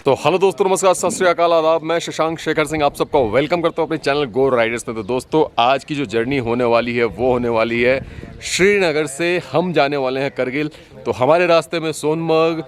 तो हेलो दोस्तों, नमस्कार, सत श्री अकाल, आदाब। मैं शशांक शेखर सिंह आप सबका वेलकम करता हूँ अपने चैनल गो राइडर्स में। तो दोस्तों, आज की जो जर्नी होने वाली है वो होने वाली है श्रीनगर से हम जाने वाले हैं करगिल। तो हमारे रास्ते में सोनमर्ग,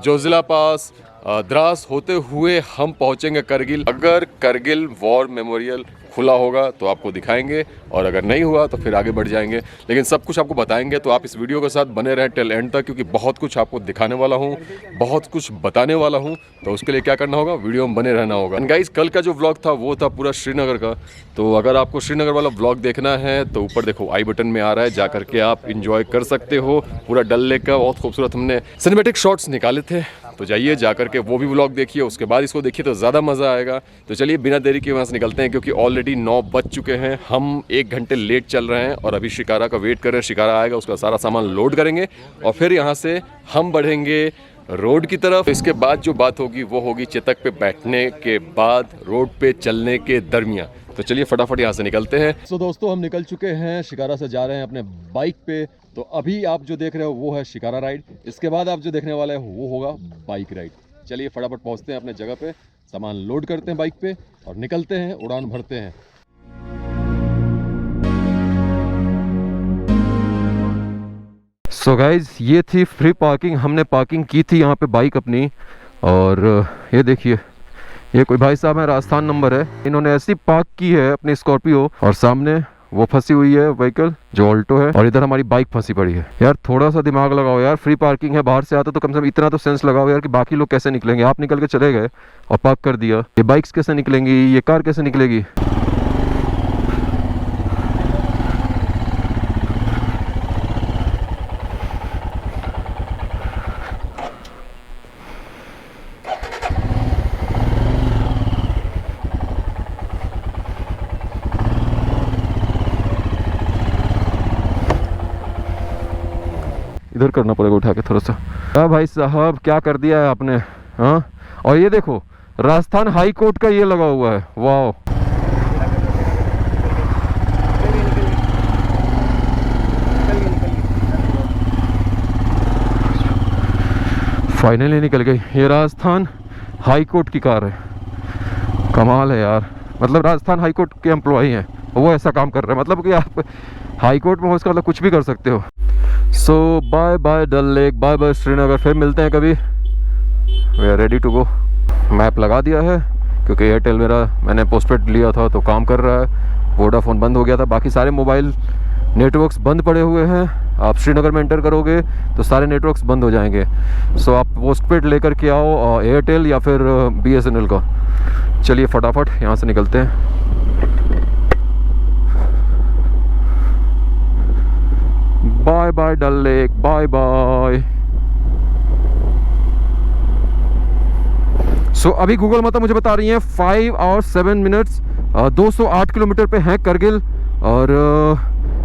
जोजिला पास, द्रास होते हुए हम पहुंचेंगे करगिल। अगर करगिल वॉर मेमोरियल खुला होगा तो आपको दिखाएंगे, और अगर नहीं हुआ तो फिर आगे बढ़ जाएंगे, लेकिन सब कुछ आपको बताएंगे। तो आप इस वीडियो के साथ बने रहें टिल एंड तक, क्योंकि बहुत कुछ आपको दिखाने वाला हूँ, बहुत कुछ बताने वाला हूँ। तो उसके लिए क्या करना होगा, वीडियो में बने रहना होगा। एंड गाइस, कल का जो व्लॉग था वो था पूरा श्रीनगर का। तो अगर आपको श्रीनगर वाला व्लॉग देखना है तो ऊपर देखो आई बटन में आ रहा है, जा करके आप इंजॉय कर सकते हो। पूरा डल लेक का बहुत खूबसूरत हमने सिनेमैटिक शॉट्स निकाले थे, तो जाइए जा करके वो भी व्लॉग देखिए, उसके बाद इसको देखिए तो ज़्यादा मज़ा आएगा। तो चलिए बिना देरी के वहाँ से निकलते हैं, क्योंकि ऑलरेडी 9 बज चुके हैं। हम 1 घंटे लेट चल रहे हैं और अभी शिकारा का वेट कर रहे हैं। शिकारा आएगा, उसका सारा सामान लोड करेंगे और फिर यहाँ से हम बढ़ेंगे रोड की तरफ। इसके बाद जो बात होगी वो होगी चेतक पे बैठने के बाद रोड पे चलने के दरमियान। तो चलिए फटाफट यहाँ से निकलते हैं। तो दोस्तों, हम निकल चुके हैं, शिकारा से जा रहे हैं अपने बाइक पे। तो अभी आप जो देख रहे हो वो है शिकारा राइड, इसके बाद आप जो देखने वाले हैं वो होगा बाइक राइड। चलिए फटाफट पहुँचते हैं अपने जगह पे, सामान लोड करते हैं बाइक पे और निकलते हैं, उड़ान भरते हैं। सो गाइज, ये थी फ्री पार्किंग। हमने पार्किंग की थी यहाँ पे बाइक अपनी, और ये देखिए, ये कोई भाई साहब है, राजस्थान नंबर है, इन्होंने ऐसी पार्क की है अपनी स्कॉर्पियो, और सामने वो फंसी हुई है व्हीकल जो ऑल्टो है, और इधर हमारी बाइक फंसी पड़ी है। यार थोड़ा सा दिमाग लगाओ यार, फ्री पार्किंग है, बाहर से आते तो कम से कम इतना तो सेंस लगाओ यार कि बाकी लोग कैसे निकलेंगे। आप निकल के चले गए और पार्क कर दिया, ये बाइक्स कैसे निकलेंगी, ये कार कैसे निकलेगी। इधर करना पड़ेगा उठा के थोड़ा सा। हाँ भाई साहब, क्या कर दिया है आपने। हाँ, और ये देखो राजस्थान हाई कोर्ट का ये लगा हुआ है, वाह। फाइनली निकल गई। ये राजस्थान हाई कोर्ट की कार है, कमाल है यार। मतलब राजस्थान हाई कोर्ट के एम्प्लॉई हैं, वो ऐसा काम कर रहे हैं, मतलब कि आप हाई कोर्ट में हो इसका मतलब कुछ भी कर सकते हो। So bye bye Dal lake, bye bye Srinagar, फिर मिलते हैं कभी। We are ready to go. Map लगा दिया है, क्योंकि एयरटेल मेरा मैंने पोस्टपेड लिया था तो काम कर रहा है, वोडाफोन बंद हो गया था, बाकी सारे मोबाइल नेटवर्क्स बंद पड़े हुए हैं। आप श्रीनगर में एंटर करोगे तो सारे नेटवर्क्स बंद हो जाएंगे। सो आप पोस्टपेड लेकर के आओ, एयरटेल या फिर BSNL का। चलिए फटाफट यहाँ से निकलते हैं। Bye bye Dal lake, bye bye. सो अभी गूगल मतलब मुझे बता रही है 5 hours 7 minutes, 208 किलोमीटर पे है करगिल, और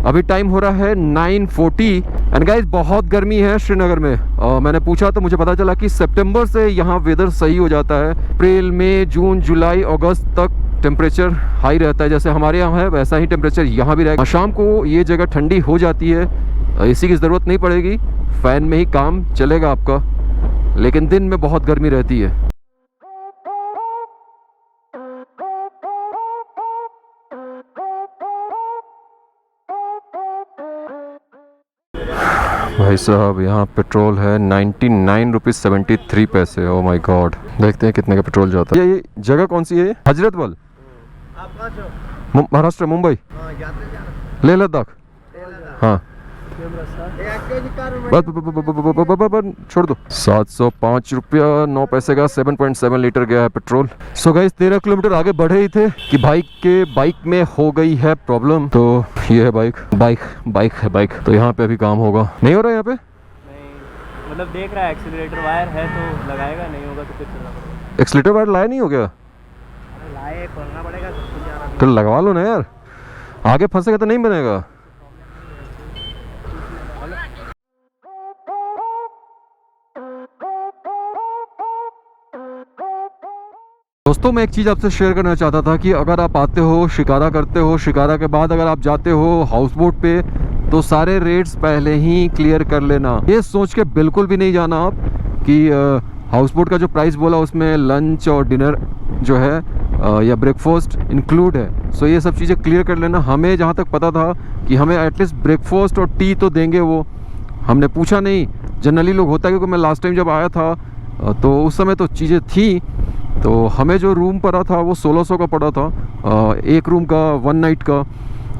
अभी टाइम हो रहा है 9:40। एंड गाइस, बहुत गर्मी है श्रीनगर में। मैंने पूछा तो मुझे पता चला कि सितंबर से यहाँ वेदर सही हो जाता है। अप्रैल, मई, जून, जुलाई, अगस्त तक टेम्परेचर हाई रहता है, जैसे हमारे यहाँ है वैसा ही टेम्परेचर यहाँ भी रहेगा। शाम को ये जगह ठंडी हो जाती है, AC की ज़रूरत नहीं पड़ेगी, फ़ैन में ही काम चलेगा आपका, लेकिन दिन में बहुत गर्मी रहती है। भाई साहब, यहाँ पेट्रोल है 99 रुपीज़ 73 पैसे। ओ माय गॉड, देखते हैं कितने का पेट्रोल जाता है। ये जगह कौन सी है? हजरतबल, महाराष्ट्र, मुंबई, लेह लद्दाख। हाँ बस छोड़ दो। 705 रुपया 9 पैसे का 7.7 लीटर गया है पेट्रोल। सो गाइस, 13 किलोमीटर आगे बढ़े ही थे कि बाइक में हो गई है प्रॉब्लम। तो ये है बाइक है बाइक। तो यहाँ पे अभी काम होगा, नहीं हो रहा है यहाँ पे, नहीं मतलब देख रहा है एक्सीलरेटर वायर है तो लगाएगा, नहीं होगा तो फिर चलना पड़ेगा। एक्सीलरेटर वायर लाया नहीं हो गया, लाए खोलना पड़ेगा तो लगवा लो ना यार, आगे फंसेगा तो नहीं बनेगा। दोस्तों, मैं एक चीज़ आपसे शेयर करना चाहता था कि अगर आप आते हो, शिकारा करते हो, शिकारा के बाद अगर आप जाते हो हाउस बोट पे, तो सारे रेट्स पहले ही क्लियर कर लेना। ये सोच के बिल्कुल भी नहीं जाना आप कि हाउस बोट का जो प्राइस बोला उसमें लंच और डिनर जो है या ब्रेकफास्ट इंक्लूड है। सो ये सब चीज़ें क्लियर कर लेना। हमें जहाँ तक पता था कि हमें एटलीस्ट ब्रेकफास्ट और टी तो देंगे, वो हमने पूछा नहीं। जनरली लोग होता है, क्योंकि मैं लास्ट टाइम जब आया था तो उस समय तो चीज़ें थी। तो हमें जो रूम पड़ा था वो 1600 का पड़ा था, एक रूम का 1 नाइट का।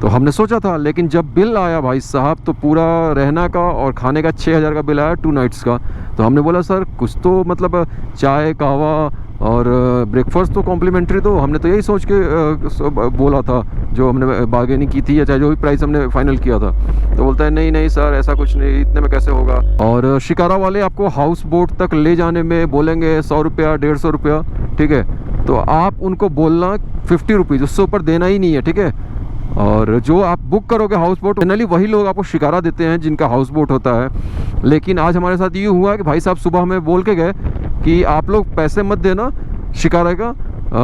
तो हमने सोचा था, लेकिन जब बिल आया भाई साहब तो पूरा रहना का और खाने का 6000 का बिल आया 2 नाइट्स का। तो हमने बोला सर कुछ तो मतलब चाय कहवा और ब्रेकफास्ट तो कॉम्प्लीमेंट्री दो। हमने तो यही सोच के बोला था, जो हमने बार्गेनिंग की थी या चाहे जो भी प्राइस हमने फाइनल किया था। तो बोलता है नहीं नहीं सर ऐसा कुछ नहीं, इतने में कैसे होगा। और शिकारा वाले आपको हाउस बोट तक ले जाने में बोलेंगे 100 रुपया 150 रुपया, ठीक है। तो आप उनको बोलना 50 रुपीज़, उससे ऊपर देना ही नहीं है, ठीक है। और जो आप बुक करोगे हाउस बोट, जनरली वही लोग आपको शिकारा देते हैं जिनका हाउस बोट होता है। लेकिन आज हमारे साथ ये हुआ कि भाई साहब सुबह हमें बोल के गए कि आप लोग पैसे मत देना शिकारा का,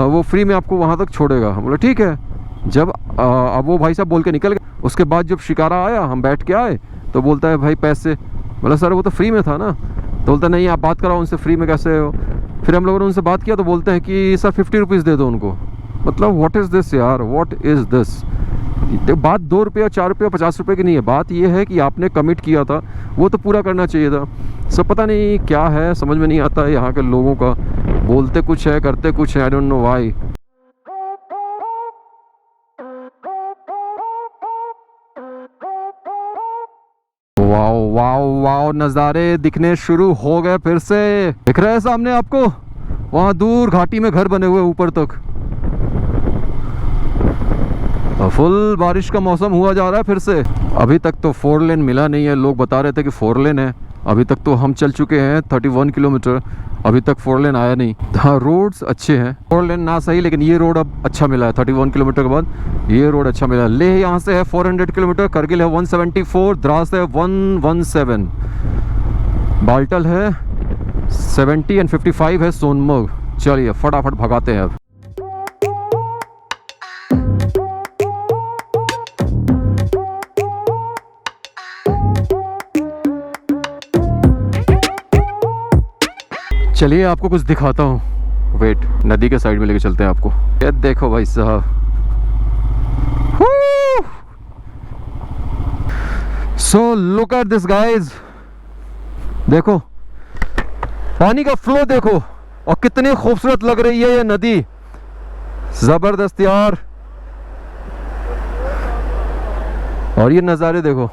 वो फ्री में आपको वहाँ तक छोड़ेगा। हम बोले ठीक है। जब अब वो भाई साहब बोल के निकल गए, उसके बाद जब शिकारा आया हम बैठ के आए तो बोलता है भाई पैसे। बोला सर वो तो फ्री में था ना। तो बोलता नहीं आप बात कराओ उनसे, फ्री में कैसे हो। फिर हम लोगों ने उनसे बात किया तो बोलते हैं कि सर 50 रुपीज़ दे दो उनको। मतलब व्हाट इज़ दिस यार, व्हाट इज़ दिस। बात 2 रुपया 4 रुपया 50 रुपये की नहीं है, बात ये है कि आपने कमिट किया था वो तो पूरा करना चाहिए था। सब पता नहीं क्या है, समझ में नहीं आता है यहाँ के लोगों का। बोलते कुछ है करते कुछ है, I don't know why. Wow wow wow, नज़ारे दिखने शुरू हो गए फिर से। दिख रहा है सामने आपको, वहाँ दूर घाटी में घर बने हुए ऊपर तक। फुल बारिश का मौसम हुआ जा रहा है फिर से। अभी तक तो 4 लेन मिला नहीं है, लोग बता रहे थे कि 4 लेन है। अभी तक तो हम चल चुके हैं 31 किलोमीटर, अभी तक 4 लेन आया नहीं। हाँ रोड्स अच्छे हैं, 4 लेन ना सही, लेकिन ये रोड अब अच्छा मिला है। 31 किलोमीटर के बाद ये रोड अच्छा मिला है। लेह यहाँ से है 400 किलोमीटर, करगिल है 174, द्रास है 117, बाल्टल है 70 एंड 55 है सोनमर्ग। चलिए फटाफट भगाते हैं अब। चलिए आपको कुछ दिखाता हूँ, वेट, नदी के साइड में लेके चलते हैं आपको। ये देखो भाई साहब, so look at this guys. देखो पानी का फ्लो देखो, और कितनी खूबसूरत लग रही है ये नदी, जबरदस्त यार। और ये नज़ारे देखो,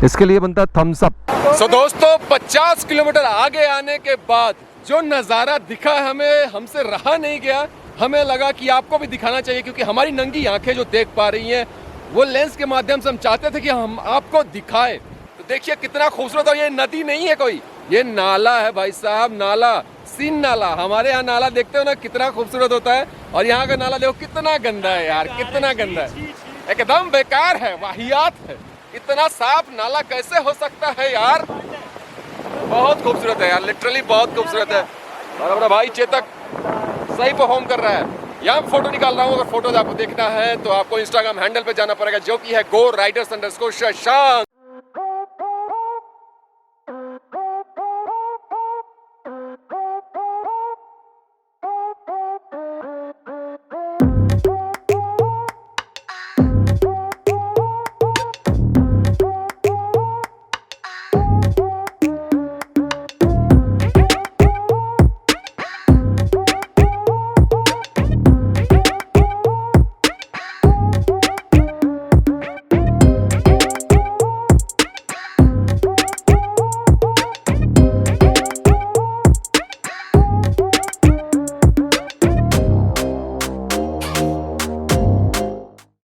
इसके लिए बनता है थम्स अप। सो दोस्तों 50 किलोमीटर आगे आने के बाद जो नज़ारा दिखा हमें, हमसे रहा नहीं गया। हमें लगा कि आपको भी दिखाना चाहिए, क्योंकि हमारी नंगी आंखें जो देख पा रही हैं वो लेंस के माध्यम से हम चाहते थे कि हम आपको दिखाएं। तो देखिए कितना खूबसूरत, और ये नदी नहीं है कोई, ये नाला है भाई साहब, नाला, सीन नाला। हमारे यहाँ नाला देखते हो ना कितना खूबसूरत होता है, और यहाँ का नाला देखो कितना गंदा है यार, कितना गंदा है, एकदम बेकार है, वाहियात है। इतना साफ नाला कैसे हो सकता है यार। बहुत खूबसूरत है यार, लिटरली बहुत खूबसूरत है। और हमारा भाई चेतक सही परफॉर्म कर रहा है। यहाँ फोटो निकाल रहा हूँ, अगर फोटोज आपको देखना है तो आपको इंस्टाग्राम हैंडल पे जाना पड़ेगा, जो कि है GoRiders_शशांक।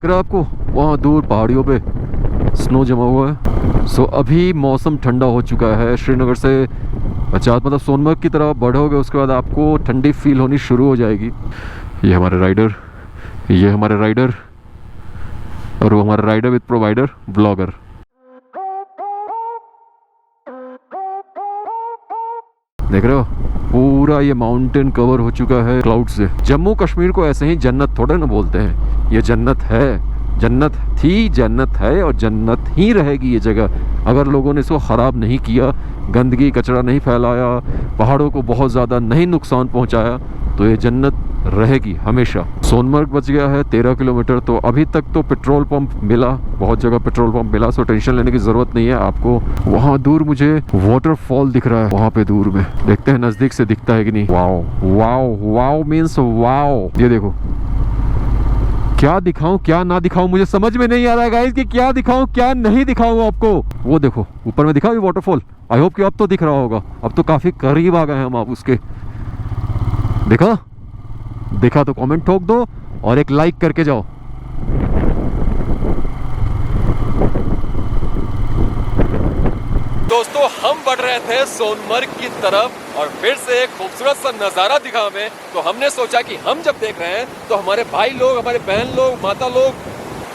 आपको वहाँ दूर पहाड़ियों पे स्नो जमा हुआ है। सो अभी मौसम ठंडा हो चुका है। श्रीनगर से 50 मतलब सोनमर्ग की तरफ बढ़ोगे, उसके बाद आपको ठंडी फील होनी शुरू हो जाएगी। ये हमारे राइडर, ये हमारे राइडर, और वो हमारा राइडर विद प्रोवाइडर ब्लॉगर। देख रहे हो पूरा ये माउंटेन कवर हो चुका है क्लाउड से। जम्मू कश्मीर को ऐसे ही जन्नत थोड़े ना बोलते हैं, ये जन्नत है। जन्नत थी, जन्नत है और जन्नत ही रहेगी ये जगह अगर लोगों ने इसको ख़राब नहीं किया, गंदगी कचरा नहीं फैलाया, पहाड़ों को बहुत ज़्यादा नहीं नुकसान पहुंचाया, तो ये जन्नत रहेगी हमेशा। सोनमर्ग बच गया है 13 किलोमीटर। तो अभी तक तो पेट्रोल पंप मिला, बहुत जगह पेट्रोल पंप मिला, सो टेंशन लेने की ज़रूरत नहीं है आपको। वहाँ दूर मुझे वाटरफॉल दिख रहा है, वहाँ पे दूर में, देखते हैं नज़दीक से दिखता है कि नहीं। Wow wow wow means wow, ये देखो। क्या दिखाऊं क्या ना दिखाऊं मुझे समझ में नहीं आ रहा है गाइस कि क्या दिखाऊं क्या नहीं दिखाऊं आपको। वो देखो ऊपर में दिखा ये वाटरफॉल, आई होप कि अब तो दिख रहा होगा, अब तो काफ़ी करीब आ गए हैं हम आप उसके। देखा तो कमेंट ठोक दो और एक लाइक करके जाओ। दोस्तों हम बढ़ रहे थे सोनमर्ग की तरफ और फिर से एक खूबसूरत सा नज़ारा दिखा हमें, तो हमने सोचा कि हम जब देख रहे हैं तो हमारे भाई लोग, हमारे बहन लोग, माता लोग,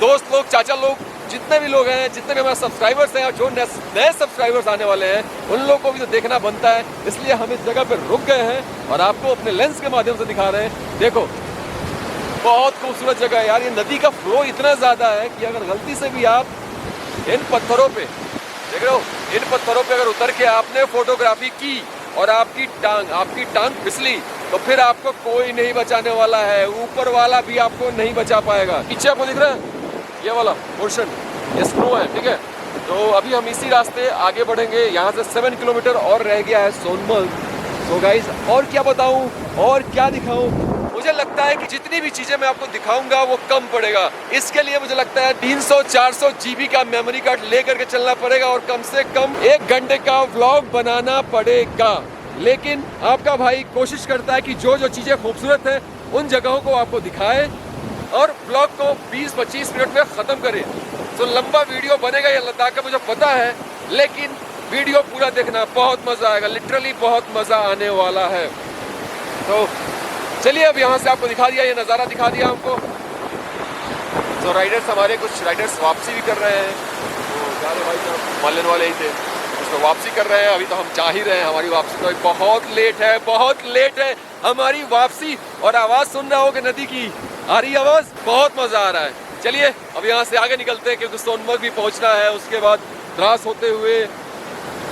दोस्त लोग, चाचा लोग, जितने भी लोग हैं, जितने भी हमारे सब्सक्राइबर्स हैं और जो नए सब्सक्राइबर्स आने वाले हैं, उन लोगों को भी तो देखना बनता है। इसलिए हम इस जगह पर रुक गए हैं और आपको अपने लेंस के माध्यम से दिखा रहे हैं। देखो बहुत खूबसूरत जगह है यार। ये नदी का फ्लो इतना ज़्यादा है कि अगर गलती से भी आप इन पत्थरों पे देख रहे हो, इन पत्थरों पे अगर उतर के आपने फोटोग्राफी की और आपकी टांग फिसली तो फिर आपको कोई नहीं बचाने वाला है, ऊपर वाला भी आपको नहीं बचा पाएगा। पीछे आपको दिख रहा है ये वाला पोर्शन, ये स्नो है, ठीक है। तो अभी हम इसी रास्ते आगे बढ़ेंगे। यहाँ से 7 किलोमीटर और रह गया है सोनमर्ग। तो गाइस और क्या बताऊँ और क्या दिखाऊँ, मुझे लगता है कि जितनी भी चीजें मैं आपको दिखाऊंगा वो कम पड़ेगा। इसके लिए मुझे लगता है 300-400 GB का मेमोरी कार्ड लेकर के चलना पड़ेगा और कम से कम 1 घंटे का व्लॉग बनाना पड़ेगा। लेकिन आपका भाई कोशिश करता है कि जो जो चीजें खूबसूरत हैं उन जगहों को आपको दिखाए और व्लॉग को 20-25 मिनट में खत्म करे। तो लंबा वीडियो बनेगा ये लद्दाख का मुझे पता है, लेकिन वीडियो पूरा देखना, बहुत मजा आएगा, लिटरली बहुत मजा आने वाला है। तो चलिए अब यहाँ से आपको दिखा दिया, ये नज़ारा दिखा दिया हमको। तो राइडर्स, हमारे कुछ राइडर्स वापसी भी कर रहे हैं। तो सारे भाई साहब मान लेने वाले ही थे, उसमें वापसी कर रहे हैं। अभी तो हम जा ही रहे हैं, हमारी वापसी तो बहुत लेट है, बहुत लेट है हमारी वापसी। और आवाज़ सुन रहे होगे नदी की, आ रही आवाज़, बहुत मज़ा आ रहा है। चलिए अब यहाँ से आगे निकलते हैं क्योंकि सोनमर्ग भी पहुँचना है, उसके बाद द्रास होते हुए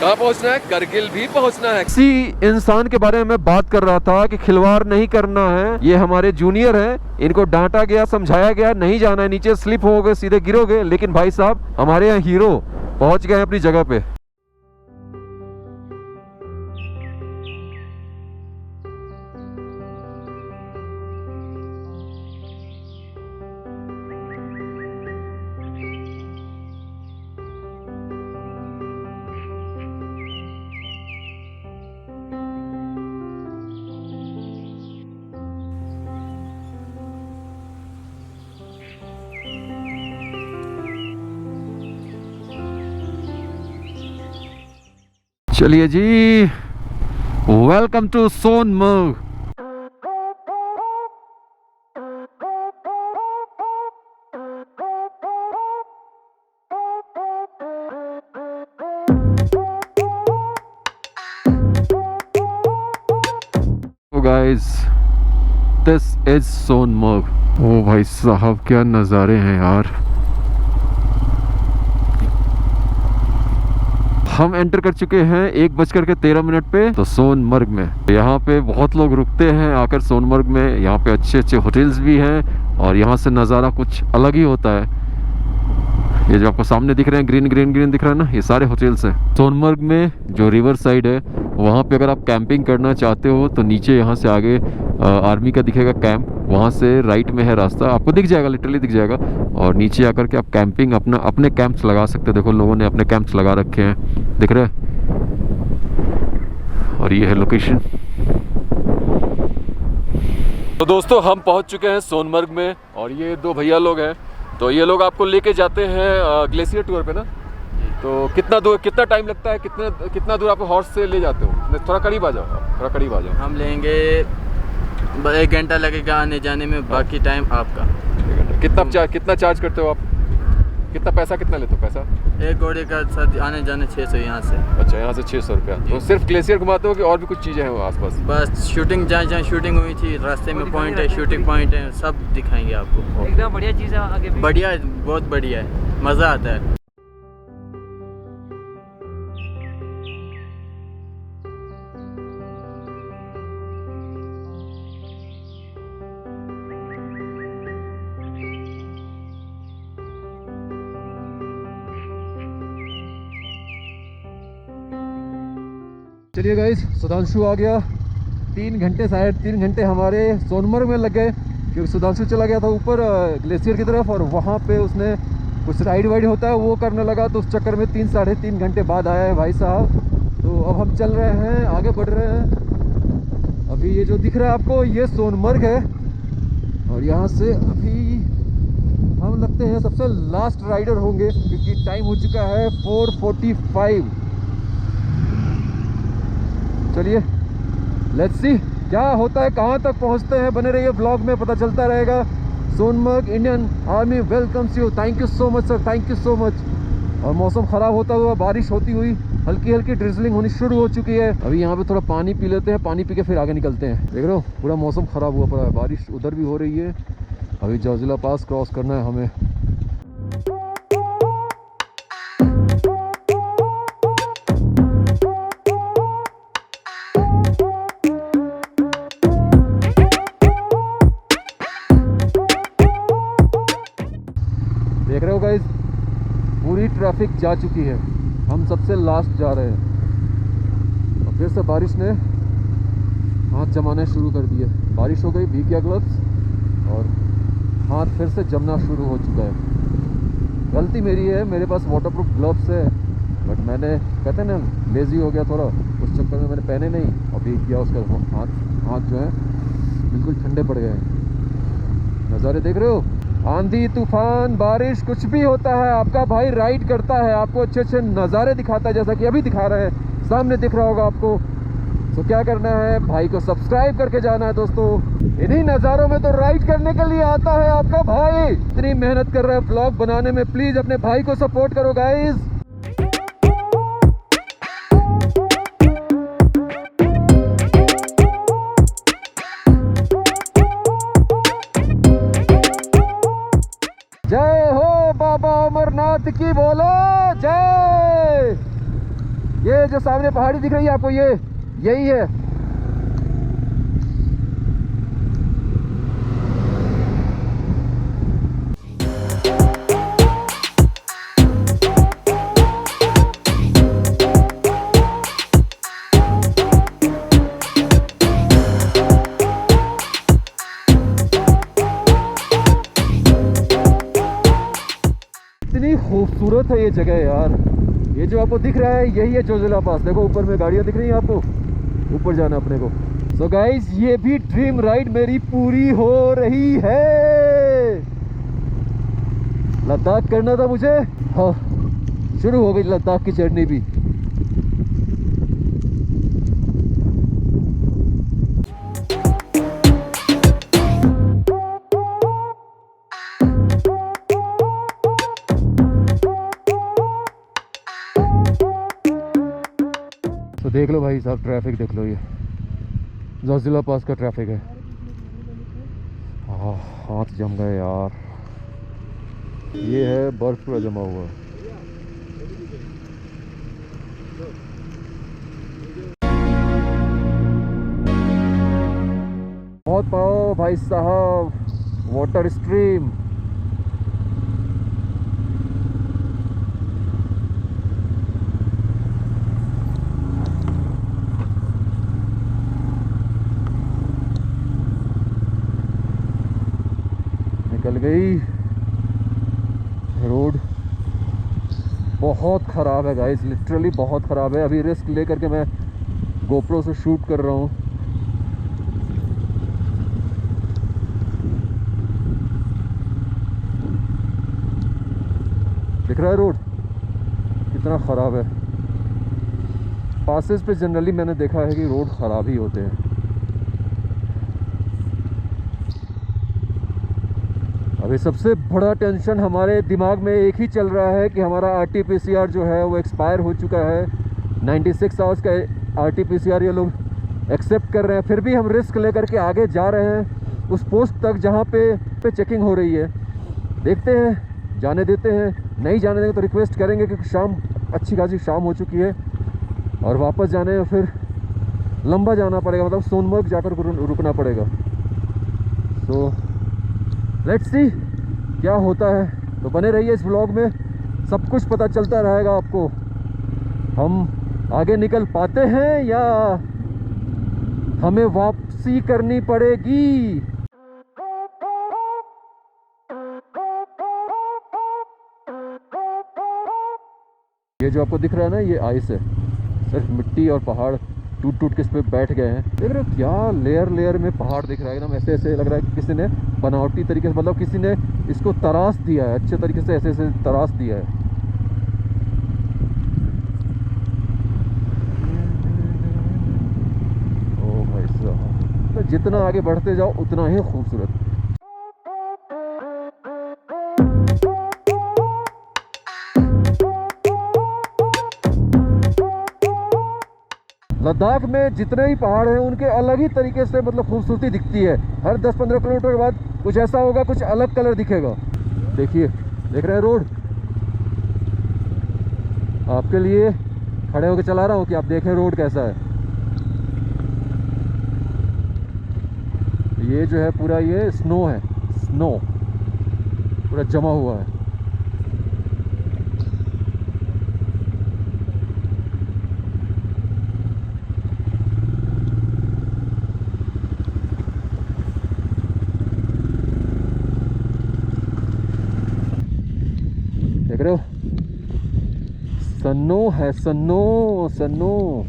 कहाँ पहुँचना है, करगिल भी पहुँचना है। किसी इंसान के बारे में मैं बात कर रहा था कि खिलवाड़ नहीं करना है, ये हमारे जूनियर हैं, इनको डांटा गया, समझाया गया, नहीं जाना है नीचे, स्लिप होगे, सीधे गिरोगे। लेकिन भाई साहब हमारे यहाँ हीरो पहुँच गए हैं अपनी जगह पे। चलिए जी, वेलकम टू सोनमर्ग। तो गाइस दिस इज सोनमर्ग। ओ भाई साहब क्या नज़ारे हैं यार। हम एंटर कर चुके हैं 1:13 पे तो सोनमर्ग में। यहाँ पे बहुत लोग रुकते हैं आकर सोनमर्ग में। यहाँ पे अच्छे अच्छे होटल्स भी हैं और यहाँ से नज़ारा कुछ अलग ही होता है। ये जो आपको सामने दिख रहे हैं ग्रीन ग्रीन ग्रीन दिख रहा है ना, ये सारे होटल्स हैं। सोनमर्ग में जो रिवर साइड है वहाँ पे अगर आप कैंपिंग करना चाहते हो तो नीचे यहाँ से आगे आर्मी का दिखेगा कैंप, वहाँ से राइट में है रास्ता, आपको दिख जाएगा, लिटरली दिख जाएगा। और नीचे आकर के आप कैंपिंग अपने कैंप्स लगा सकते हो। देखो लोगों ने अपने कैंप्स लगा रखे हैं, दिख रहे हैं। और ये है लोकेशन। तो दोस्तों हम पहुंच चुके हैं सोनमर्ग में और ये 2 भैया लोग हैं। तो ये लोग आपको लेके जाते हैं ग्लेशियर टूर पे ना। तो कितना टाइम लगता है, कितना दूर आप हॉर्स से ले जाते हो? थोड़ा करीब आ जाओ, थोड़ा करीब आ जाओ। हम लेंगे 1 घंटा लगेगा आने जाने में, बाकी टाइम आपका। कितना चार्ज करते हो आप? कितना पैसा कितना लेते हो पैसा? एक घोड़े का सर आने जाने 600 यहाँ से। अच्छा, यहाँ से 600 रुपया। तो सिर्फ ग्लेशियर घुमाते हो कि और भी कुछ चीज़ें हैं आसपास? बस शूटिंग जहाँ जहाँ शूटिंग हुई थी रास्ते में पॉइंट है, शूटिंग पॉइंट है, सब दिखाएंगे आपको। एकदम बढ़िया चीज़ है आगे भी। बढ़िया, बहुत बढ़िया है, मज़ा आता है। चलिए गाइस, सुधांशु आ गया। 3 घंटे, शायद 3 घंटे हमारे सोनमर्ग में लग गए, क्योंकि सुधांशु चला गया था ऊपर ग्लेशियर की तरफ, और वहाँ पे उसने कुछ राइड वाइड होता है वो करने लगा, तो उस चक्कर में 3 साढ़े 3 घंटे बाद आया है भाई साहब। तो अब हम चल रहे हैं, आगे बढ़ रहे हैं। अभी ये जो दिख रहा है आपको, ये सोनमर्ग है, और यहाँ से अभी हम लगते हैं सबसे लास्ट राइडर होंगे, क्योंकि टाइम हो चुका है 4:45। चलिए लेट्स सी क्या होता है, कहाँ तक पहुँचते हैं। बने रहिए ब्लॉग में, पता चलता रहेगा। Sonamarg Indian army welcomes you. Thank you so much sir, thank you so much. और मौसम ख़राब होता हुआ, बारिश होती हुई, हल्की हल्की ड्रिजलिंग होनी शुरू हो चुकी है। अभी यहाँ पे थोड़ा पानी पी लेते हैं, पानी पी के फिर आगे निकलते हैं। देख रहे हो पूरा मौसम ख़राब हुआ पड़ा है, बारिश उधर भी हो रही है। अभी जोजिला पास क्रॉस करना है हमें। देख रहे हो गाइस, पूरी ट्रैफिक जा चुकी है, हम सबसे लास्ट जा रहे हैं। और फिर से बारिश ने हाथ जमाने शुरू कर दिए। बारिश हो गई, भीग गया ग्लव्स, और हाथ फिर से जमना शुरू हो चुका है। गलती मेरी है, मेरे पास वाटरप्रूफ ग्लव्स है, बट मैंने, कहते हैं ना, लेज़ी हो गया थोड़ा, उस चक्कर में मैंने पहने नहीं और भीग गया। उसका हाथ जो है बिल्कुल ठंडे पड़ गए। नज़ारे देख रहे हो, आंधी तूफान बारिश कुछ भी होता है, आपका भाई राइड करता है, आपको अच्छे अच्छे नज़ारे दिखाता है, जैसा कि अभी दिखा रहे हैं, सामने दिख रहा होगा आपको। तो क्या करना है, भाई को सब्सक्राइब करके जाना है दोस्तों। इन्हीं नज़ारों में तो राइड करने के लिए आता है आपका भाई। इतनी मेहनत कर रहा है ब्लॉग बनाने में, प्लीज़ अपने भाई को सपोर्ट करो गाइज। जय हो बाबा अमरनाथ की बोलो जय। ये जो सामने पहाड़ी दिख रही है आपको, ये यही है। इतनी खूबसूरत है ये जगह यार। ये जो आपको दिख रहा है यही है जोजिला पास। देखो ऊपर में गाड़ियाँ दिख रही हैं आपको, ऊपर जाना अपने को। सो गाइस, ये भी ड्रीम राइड मेरी पूरी हो रही है। लद्दाख करना था मुझे, हाँ शुरू हो गई लद्दाख की जर्नी भी। तो देख लो भाई साहब, ट्रैफिक देख लो, ये जोजिला पास का ट्रैफिक है। हाथ जम गए यार। ये है बर्फ पूरा जमा हुआ। बहुत पाओ भाई साहब, वाटर स्ट्रीम। निकल गई। रोड बहुत ख़राब है गाइस, लिटरली बहुत ख़राब है। अभी रिस्क ले करके मैं गोप्रो से शूट कर रहा हूँ। दिख रहा है रोड कितना ख़राब है। पासेस पे जनरली मैंने देखा है कि रोड ख़राब ही होते हैं। अभी सबसे बड़ा टेंशन हमारे दिमाग में एक ही चल रहा है कि हमारा RT-PCR जो है वो एक्सपायर हो चुका है। 96 आवर्स का RT-PCR ये लोग एक्सेप्ट कर रहे हैं, फिर भी हम रिस्क लेकर के आगे जा रहे हैं उस पोस्ट तक जहाँ पे चेकिंग हो रही है। देखते हैं, जाने देते हैं, नहीं जाने देंगे तो रिक्वेस्ट करेंगे क्योंकि शाम अच्छी खासी शाम हो चुकी है और वापस जाने में फिर लंबा जाना पड़ेगा, मतलब सोनमर्ग जाकर रुकना पड़ेगा। सो लेट्स सी क्या होता है। तो बने रहिए इस व्लॉग में, सब कुछ पता चलता रहेगा आपको। हम आगे निकल पाते हैं या हमें वापसी करनी पड़ेगी। ये जो आपको दिख रहा है ना, ये आइस है, सिर्फ मिट्टी और पहाड़ टूट टूट के इस पे बैठ गए हैं। देख रहे हो क्या लेयर लेयर में पहाड़ दिख रहा है, एकदम ऐसे ऐसे लग रहा है कि किसी ने बनावटी तरीके से, मतलब किसी ने इसको तराश दिया है, अच्छे तरीके से ऐसे ऐसे तराश दिया है। ओ भाई साहब, तो जितना आगे बढ़ते जाओ उतना ही खूबसूरत। लद्दाख में जितने ही पहाड़ हैं उनके अलग ही तरीके से मतलब खूबसूरती दिखती है। हर 10-15 किलोमीटर के बाद कुछ ऐसा होगा, कुछ अलग कलर दिखेगा। देखिए, देख रहे हैं रोड, आपके लिए खड़े होकर चला रहा हूँ कि आप देखें रोड कैसा है। ये जो है पूरा ये स्नो है, स्नो पूरा जमा हुआ है। देख रहे हो, सन्नो है, सन्नो सन्नो।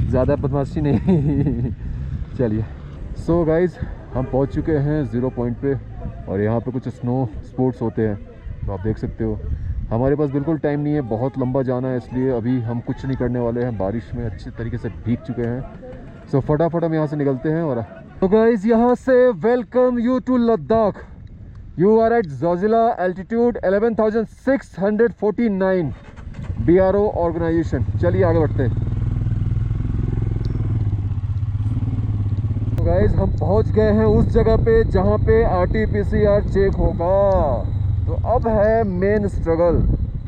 ज़्यादा बदमाशी नहीं। चलिए, सो गाइज हम पहुंच चुके हैं 0 पॉइंट पे और यहाँ पे कुछ स्नो स्पोर्ट्स होते हैं, तो आप देख सकते हो। हमारे पास बिल्कुल टाइम नहीं है, बहुत लंबा जाना है, इसलिए अभी हम कुछ नहीं करने वाले हैं। बारिश में अच्छी तरीके से भीग चुके हैं, सो फटाफट हम यहाँ से निकलते हैं। और तो गाइज यहाँ से welcome you to Ladakh. You are at Zojila, altitude 11,649, BRO organisation. चलिए आगे बढ़ते हैं। तो गाइज हम पहुँच गए हैं उस जगह पे जहाँ पे RT-PCR चेक होगा। तो अब है मेन स्ट्रगल,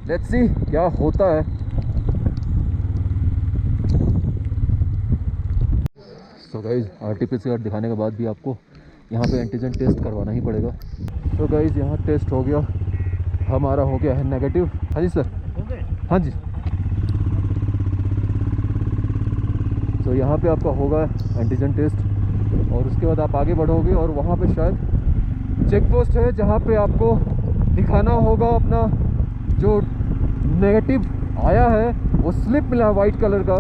लेट्स सी क्या होता है। तो गाइज RT-PCR दिखाने के बाद भी आपको यहाँ पे एंटीजन टेस्ट करवाना ही पड़ेगा। तो गाइज यहाँ टेस्ट हो गया, हमारा हो गया है नेगेटिव। हाँ जी सर, हाँ जी। तो यहाँ पे आपका होगा एंटीजन टेस्ट और उसके बाद आप आगे बढ़ोगे और वहाँ पे शायद चेक पोस्ट है जहाँ पे आपको दिखाना होगा अपना जो नेगेटिव आया है, वो स्लिप मिला वाइट कलर का,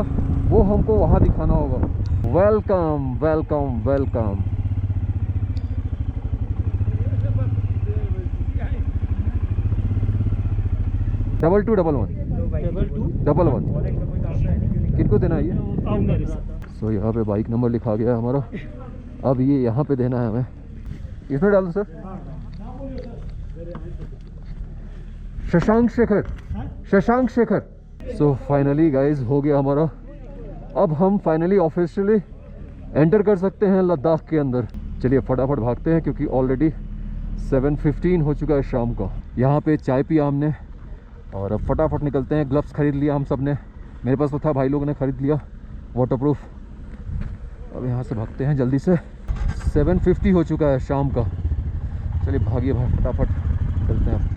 वो हमको वहाँ दिखाना होगा। Welcome welcome welcome. डबल 1 किनको देना है ये? सो यहाँ पे बाइक नंबर लिखा गया है हमारा, अब ये यहाँ पे देना है हमें। इसमें डाल दो sir. Shashank Shekhar. So finally guys हो गया हमारा। अब हम फाइनली ऑफिशियली एंटर कर सकते हैं लद्दाख के अंदर। चलिए फटाफट भागते हैं क्योंकि ऑलरेडी 7:15 हो चुका है शाम का। यहाँ पे चाय पिया हमने और अब फटाफट निकलते हैं। ग्लव्स खरीद लिया हम सब ने, मेरे पास तो था, भाई लोगों ने खरीद लिया वाटरप्रूफ। अब यहाँ से भागते हैं जल्दी से, 7:50 हो चुका है शाम का। चलिए भागिए भाई, फटाफट चलते हैं।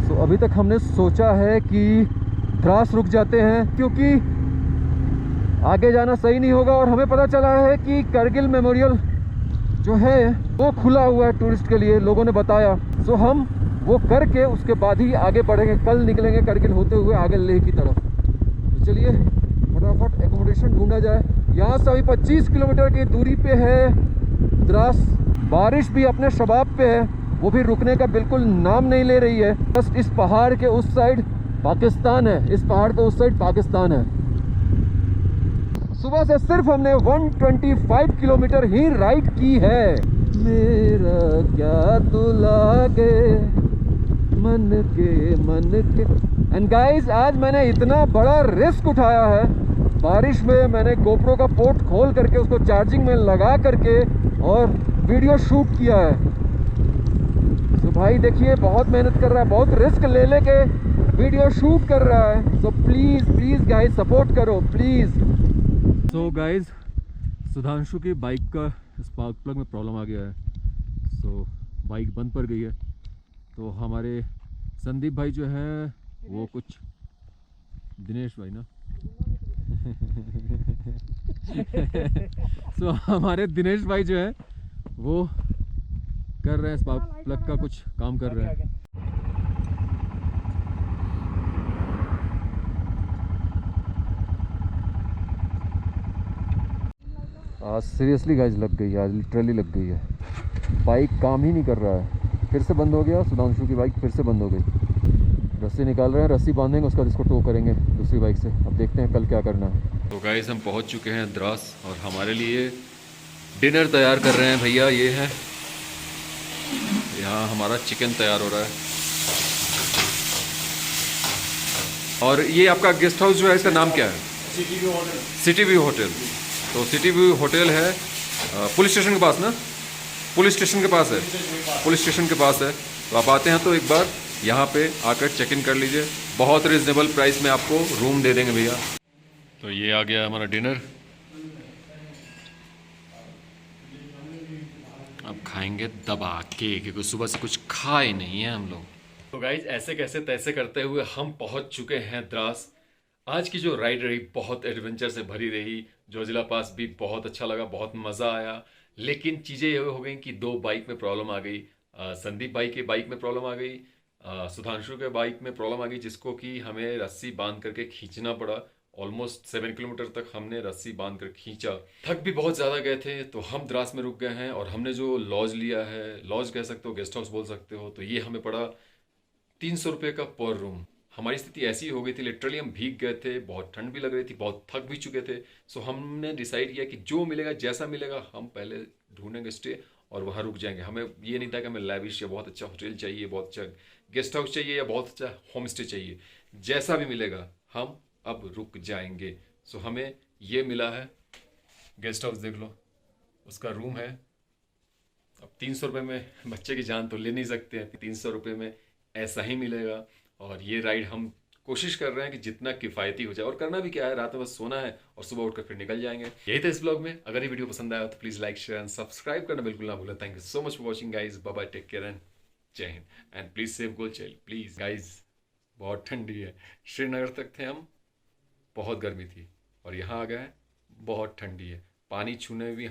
तो अभी तक हमने सोचा है कि द्रास रुक जाते हैं क्योंकि आगे जाना सही नहीं होगा, और हमें पता चला है कि करगिल मेमोरियल जो है वो खुला हुआ है टूरिस्ट के लिए, लोगों ने बताया। सो हम वो करके उसके बाद ही आगे बढ़ेंगे। कल निकलेंगे करगिल होते हुए आगे लेह की तरफ। तो चलिए फटाफट एकोमोडेशन ढूंढा जाए। यहाँ से अभी 25 किलोमीटर की दूरी पे है द्रास। बारिश भी अपने शबाब पे है, वो भी रुकने का बिल्कुल नाम नहीं ले रही है। बस इस पहाड़ के उस साइड पाकिस्तान है, इस पहाड़ पे उस साइड पाकिस्तान है। सुबह से सिर्फ हमने 125 किलोमीटर ही राइड की है। मेरा क्या तू लागे मन के। एंड गाइस, आज मैंने इतना बड़ा रिस्क उठाया है। बारिश में मैंने गोप्रो का पोर्ट खोल करके उसको चार्जिंग में लगा करके और वीडियो शूट किया है। तो भाई देखिए, बहुत मेहनत कर रहा है, बहुत रिस्क ले लेके वीडियो शूट कर रहा है। सो प्लीज़ गाइस सपोर्ट करो प्लीज़। सो गाइस, सुधांशु की बाइक का स्पार्क प्लग में प्रॉब्लम आ गया है। सो बाइक बंद पड़ गई है। तो हमारे संदीप भाई जो है वो कुछ, दिनेश भाई ना सो हमारे दिनेश भाई जो है वो कर रहे हैं, स्पार्क प्लग का कुछ काम कर रहे हैं। आज सीरियसली गाइस लग गई है, आज लिटरली लग गई है। बाइक काम ही नहीं कर रहा है। फिर से बंद हो गया, सुधांशु की बाइक फिर से बंद हो गई। रस्सी निकाल रहे हैं, रस्सी बांधेंगे, उसका इसको टो करेंगे दूसरी बाइक से। अब देखते हैं कल क्या करना है। तो गाइस, हम पहुंच चुके हैं द्रास और हमारे लिए डिनर तैयार कर रहे हैं भैया। ये है, यहाँ हमारा चिकन तैयार हो रहा है। और ये आपका गेस्ट हाउस जो है, इसका नाम क्या है? City view hotel. तो सिटी व्यू होटल है पुलिस स्टेशन के पास ना? पुलिस स्टेशन के पास है, पुलिस स्टेशन के पास है। तो आप आते हैं तो एक बार यहाँ पे आकर चेक इन कर लीजिए। बहुत रिजनेबल प्राइस में आपको रूम दे देंगे भैया। तो ये आ गया हमारा डिनर। अब खाएंगे दबा के, क्योंकि सुबह से कुछ खाए नहीं है हम लोग। तो गाइज, ऐसे कैसे तैसे करते हुए हम पहुंच चुके हैं द्रास। आज की जो राइड रही बहुत एडवेंचर से भरी रही। जोजिला पास भी बहुत अच्छा लगा, बहुत मज़ा आया। लेकिन चीज़ें ये हो गई कि दो बाइक में प्रॉब्लम आ गई। संदीप भाई के बाइक में प्रॉब्लम आ गई, सुधांशु के बाइक में प्रॉब्लम आ गई, जिसको कि हमें रस्सी बांध करके खींचना पड़ा। ऑलमोस्ट 7 किलोमीटर तक हमने रस्सी बांध कर खींचा। थक भी बहुत ज़्यादा गए थे, तो हम द्रास में रुक गए हैं। और हमने जो लॉज लिया है, लॉज कह सकते हो, गेस्ट हाउस बोल सकते हो, तो ये हमें पड़ा 300 रुपये का पर रूम। हमारी स्थिति ऐसी हो गई थी, लिटरली हम भीग गए थे, बहुत ठंड भी लग रही थी, बहुत थक भी चुके थे। सो हमने डिसाइड किया कि जो मिलेगा, जैसा मिलेगा, हम पहले ढूंढेंगे स्टे और वहाँ रुक जाएंगे। हमें ये नहीं था कि हमें लैविश या बहुत अच्छा होटल चाहिए, बहुत अच्छा गेस्ट हाउस चाहिए या बहुत अच्छा होम स्टे चाहिए। जैसा भी मिलेगा हम अब रुक जाएंगे। सो हमें ये मिला है गेस्ट हाउस, देख लो, उसका रूम है। अब 300 रुपये में बच्चे की जान तो ले नहीं सकते हैं, 300 रुपये में ऐसा ही मिलेगा। और ये राइड हम कोशिश कर रहे हैं कि जितना किफ़ायती हो जाए। और करना भी क्या है, रात में बस सोना है और सुबह उठकर फिर निकल जाएंगे। यही था इस ब्लॉग में। अगर ये वीडियो पसंद आया तो please like, share and subscribe करना बिल्कुल ना भूलें। Thank you so much for watching guys. Bye bye, take care and जय हिंद। एंड प्लीज़ सेव गोल चैल प्लीज़ गाइज। बहुत ठंडी है, श्रीनगर तक थे हम, बहुत गर्मी थी, और यहाँ आ गए बहुत ठंडी है। पानी छूने में भी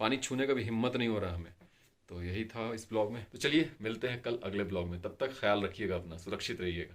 पानी छूने का भी हिम्मत नहीं हो रहा हमें। तो यही था इस ब्लॉग में। तो चलिए मिलते हैं कल अगले ब्लॉग में। तब तक ख्याल रखिएगा अपना, सुरक्षित रहिएगा।